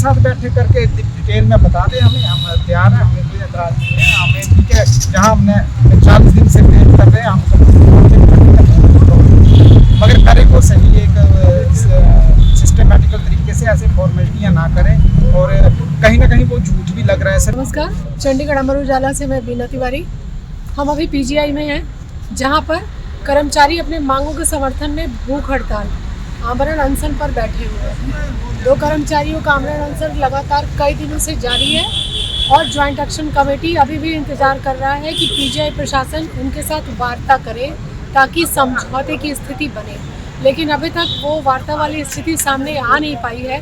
साथ बैठे करके डिटेल में बता दें हमें, हम तैयार हैं, हमें कोई एतराज़ नहीं है। हमें ठीक है, जहाँ हमने 40 दिन से वेट कर रहे हैं, हम मगर करें वो सही, एक सिस्टमेटिकल तरीके से, ऐसे फॉर्मेलिटियाँ ना करें। और कहीं ना कहीं वो झूठ भी लग रहा है सर। नमस्कार, चंडीगढ़ अमर उजाला से मैं बीना तिवारी। हम अभी पीजीआई में हैं, जहां पर कर्मचारी अपने मांगों के समर्थन में भूख हड़ताल आमरण अनशन पर बैठे हुए हैं। 2 कर्मचारियों का आमरण अनशन लगातार कई दिनों से जारी है और ज्वाइंट एक्शन कमेटी अभी भी इंतजार कर रहा है कि पीजीआई प्रशासन उनके साथ वार्ता करे ताकि समझौते की स्थिति बने, लेकिन अभी तक वो वार्ता वाली स्थिति सामने आ नहीं पाई है।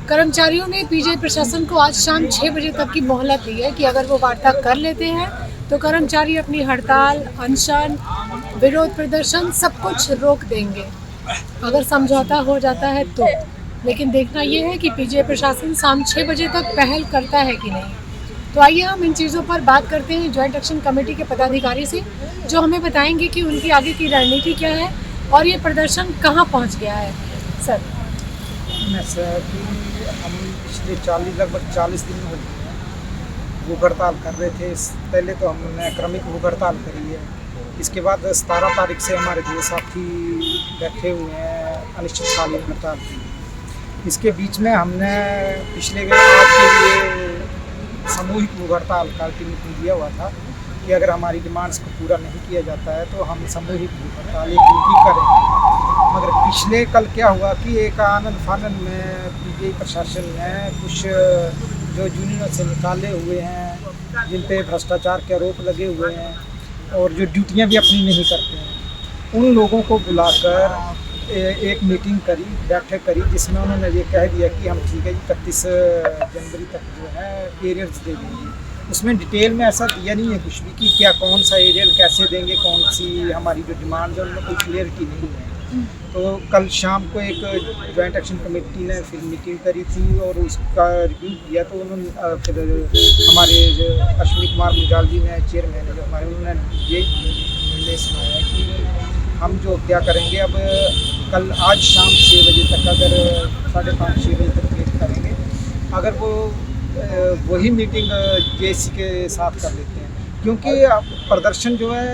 कर्मचारियों ने पीजीआई प्रशासन को आज शाम 6 बजे तक की मोहलत दी है कि अगर वो वार्ता कर लेते हैं तो कर्मचारी अपनी हड़ताल, अनशन, विरोध प्रदर्शन सब कुछ रोक देंगे, अगर समझौता हो जाता है तो। लेकिन देखना ये है कि पीजीआई प्रशासन शाम 6 बजे तक पहल करता है कि नहीं। तो आइए हम इन चीज़ों पर बात करते हैं ज्वाइंट एक्शन कमेटी के पदाधिकारी से, जो हमें बताएंगे कि उनकी आगे की रणनीति क्या है और ये प्रदर्शन कहाँ पहुँच गया है। सर सर हम पिछले लगभग 40 दिन हो गए भूख हड़ताल कर रहे थे। पहले तो हमने क्रमिक भूख हड़ताल करी है, इसके बाद 17 तारीख से हमारे 2 साथी बैठे हुए हैं अनिश्चितकालीन हड़ताल की। इसके बीच में हमने पिछले आज के लिए सामूहिक भूख हड़ताल का अल्टीमेटम दिया हुआ था कि अगर हमारी डिमांड्स को पूरा नहीं किया जाता है तो हम सामूहिक भूख हड़ताल एक दिन की करेंगे। मगर पिछले कल क्या हुआ कि एक आनंद फानन में पीजीआई प्रशासन ने कुछ जो यूनियनों से निकाले हुए हैं, जिन पे भ्रष्टाचार के आरोप लगे हुए हैं और जो ड्यूटियां भी अपनी नहीं करते हैं, उन लोगों को बुलाकर एक मीटिंग करी, बैठक करी, जिसमें उन्होंने ये कह दिया कि हम ठीक है 31 जनवरी तक जो है एरियर्स दे देंगे। उसमें डिटेल में ऐसा दिया नहीं है कुछ भी कि क्या कौन सा एरियर कैसे देंगे, कौन सी हमारी जो डिमांड है उनमें कोई क्लियरिटी नहीं है। तो कल शाम को एक ज्वाइंट एक्शन कमेटी ने फिर मीटिंग करी थी और उसका रिव्यू किया, तो उन्होंने फिर हमारे अश्विनी कुमार मुंजाल जी ने, चेयरमैन है जो हमारे, उन्होंने ये निर्णय सुनाया कि हम जो क्या करेंगे, अब कल आज शाम 6 बजे तक, अगर 5:30-6 बजे तक वेट करेंगे। अगर वो वही मीटिंग जेसी के साथ कर लेते हैं, क्योंकि प्रदर्शन जो है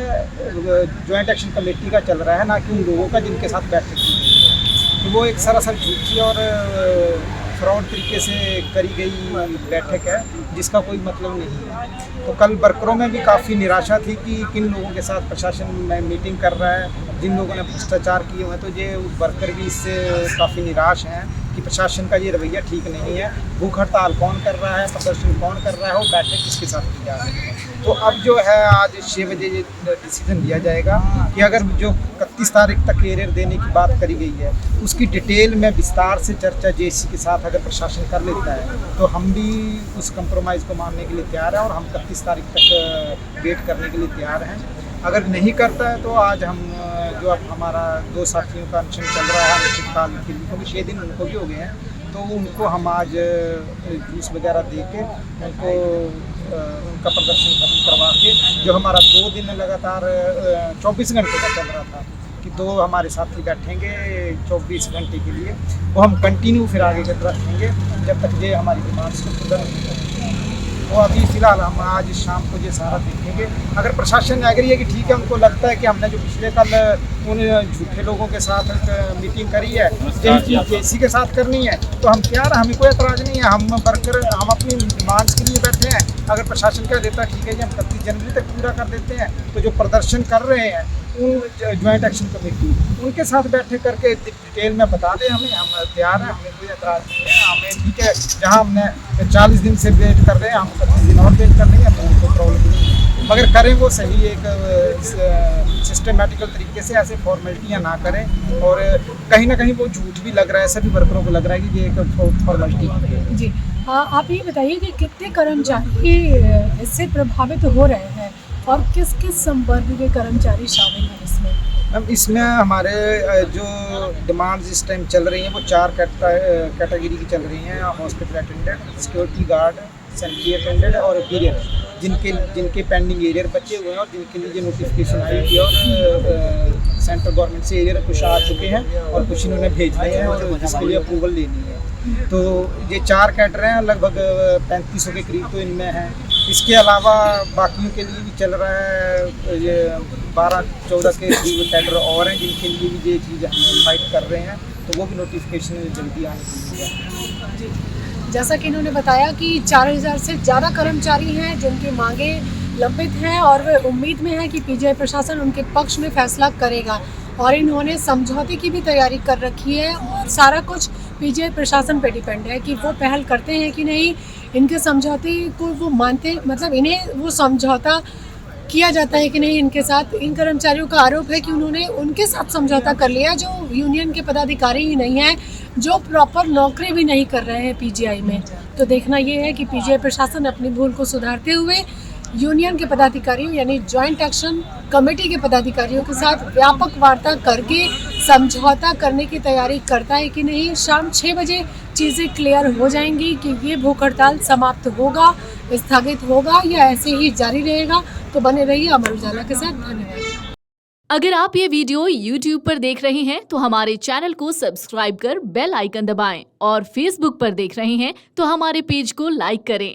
ज्वाइंट एक्शन कमेटी का चल रहा है, ना कि उन लोगों का जिनके साथ बैठक की गई है। तो वो एक सरासर झूठी और फ्रॉड तरीके से करी गई बैठक है, जिसका कोई मतलब नहीं है। तो कल वर्करों में भी काफ़ी निराशा थी कि किन लोगों के साथ प्रशासन में मीटिंग कर रहा है, जिन लोगों ने भ्रष्टाचार किए हुए हैं। तो ये वर्कर भी इससे काफ़ी निराश हैं कि प्रशासन का ये रवैया ठीक नहीं है। भूख हड़ताल कौन कर रहा है, प्रदर्शन कौन कर रहा है, और बैठक किसके साथ की जा रही है। तो अब जो है आज 6 बजे ये डिसीजन लिया जाएगा कि अगर जो 31 तारीख तक एरियर देने की बात करी गई है, उसकी डिटेल में विस्तार से चर्चा जेसी के साथ अगर प्रशासन कर लेता है, तो हम भी उस कंप्रोमाइज़ को मानने के लिए तैयार हैं और हम 31 तारीख तक वेट करने के लिए तैयार हैं। अगर नहीं करता है तो आज हम जो अब हमारा 2 साथियों का अनशन चल रहा है अनिश्चितकाल के लिए, क्योंकि 6 दिन उनको भी हो गए हैं, तो उनको हम आज जूस वगैरह दे के उनको उनका प्रदर्शन खत्म करवा के, जो हमारा 2 दिन लगातार 24 घंटे का चल रहा था कि 2 हमारे साथी बैठेंगे 24 घंटे के लिए, वो हम कंटिन्यू फिर आगे के रखेंगे जब तक ये हमारी डिमांड्स को पूरा नहीं करेंगे। तो अभी फ़िलहाल हम आज शाम को ये सारा देखेंगे। अगर प्रशासन एग्री है कि ठीक है, उनको लगता है कि हमने जो पिछले कल उन झूठे लोगों के साथ मीटिंग करी है, यही चीज़ जेसी के साथ करनी है, तो हम क्या रहा, हमें कोई एतराज़ नहीं है। हम वर्कर हम अपनी डिमांड्स के लिए बैठे हैं। अगर प्रशासन कह देता है ठीक है जी हम 31 जनवरी तक पूरा कर देते हैं, तो जो प्रदर्शन कर रहे हैं उन ज्वाइंट एक्शन कमेटी, उनके साथ बैठे करके डिटेल में बता दें हमें, हम तैयार हैं, हमें कोई एतराज़ नहीं है। हमें ठीक है, जहाँ हमने 40 दिन से वेट कर रहे हैं, हम 25 दिन और वेट कर लेंगे, हमें कोई प्रॉब्लम नहीं है। मगर करें वो सही, एक सिस्टमेटिकल तरीके से, ऐसे फॉर्मेलिटियाँ ना करें। और कहीं ना कहीं वो झूठ भी लग रहा है, सभी वर्करों को लग रहा है कि ये एक फॉर्मेलिटी है। जी, आप ये बताइए कि कितने कर्मचारी इससे प्रभावित हो रहे हैं और किस किस संवर्ग के कर्मचारी शामिल हैं इसमें? मैम, इसमें हमारे जो डिमांड्स इस टाइम चल रही हैं वो 4 कैटेगरी की चल रही हैं। Hospital attendant, security guard, sanitary attendant और एरियर, जिनके पेंडिंग एरियर बचे हुए हैं और जिनके लिए नोटिफिकेशन आई थी और सेंट्रल गवर्नमेंट से एरिया कुछ आ चुके हैं और कुछ इन्होंने भेज दिए हैं और जिसके लिए अप्रूवल लेनी है। तो ये 4 कैडर हैं, लगभग 3500 के करीब तो इनमें हैं। इसके अलावा बाकियों के लिए भी चल रहा है, ये 12-14 के करीब कैडर और हैं जिनके लिए भी ये चीज़ हम इन्वाइट कर रहे हैं, तो वो भी नोटिफिकेशन जल्दी आने चाहिए। जी, जैसा कि इन्होंने बताया कि 4000 से ज़्यादा कर्मचारी हैं जिनकी मांगे लंबित हैं और वे उम्मीद में है कि पीजीआई प्रशासन उनके पक्ष में फैसला करेगा और इन्होंने समझौते की भी तैयारी कर रखी है और सारा कुछ पीजीआई प्रशासन पे डिपेंड है कि वो पहल करते हैं कि नहीं, इनके समझौते को वो मानते, मतलब इन्हें वो समझौता किया जाता है कि नहीं इनके साथ। इन कर्मचारियों का आरोप है कि उन्होंने उनके साथ समझौता कर लिया जो यूनियन के पदाधिकारी ही नहीं हैं, जो प्रॉपर नौकरी भी नहीं कर रहे हैं पीजीआई में। तो देखना ये है कि पीजीआई प्रशासन अपनी भूल को सुधारते हुए यूनियन के पदाधिकारियों यानी जॉइंट एक्शन कमेटी के पदाधिकारियों के साथ व्यापक वार्ता करके समझौता करने की तैयारी करता है कि नहीं। शाम 6 बजे चीज़ें क्लियर हो जाएंगी कि ये भूख हड़ताल समाप्त होगा, स्थगित होगा या ऐसे ही जारी रहेगा। तो बने रहिए अमर उजाला के साथ। धन्यवाद। अगर आप ये वीडियो YouTube पर देख रहे हैं तो हमारे चैनल को सब्सक्राइब कर बेल आइकन दबाएं और Facebook पर देख रहे हैं तो हमारे पेज को लाइक करें।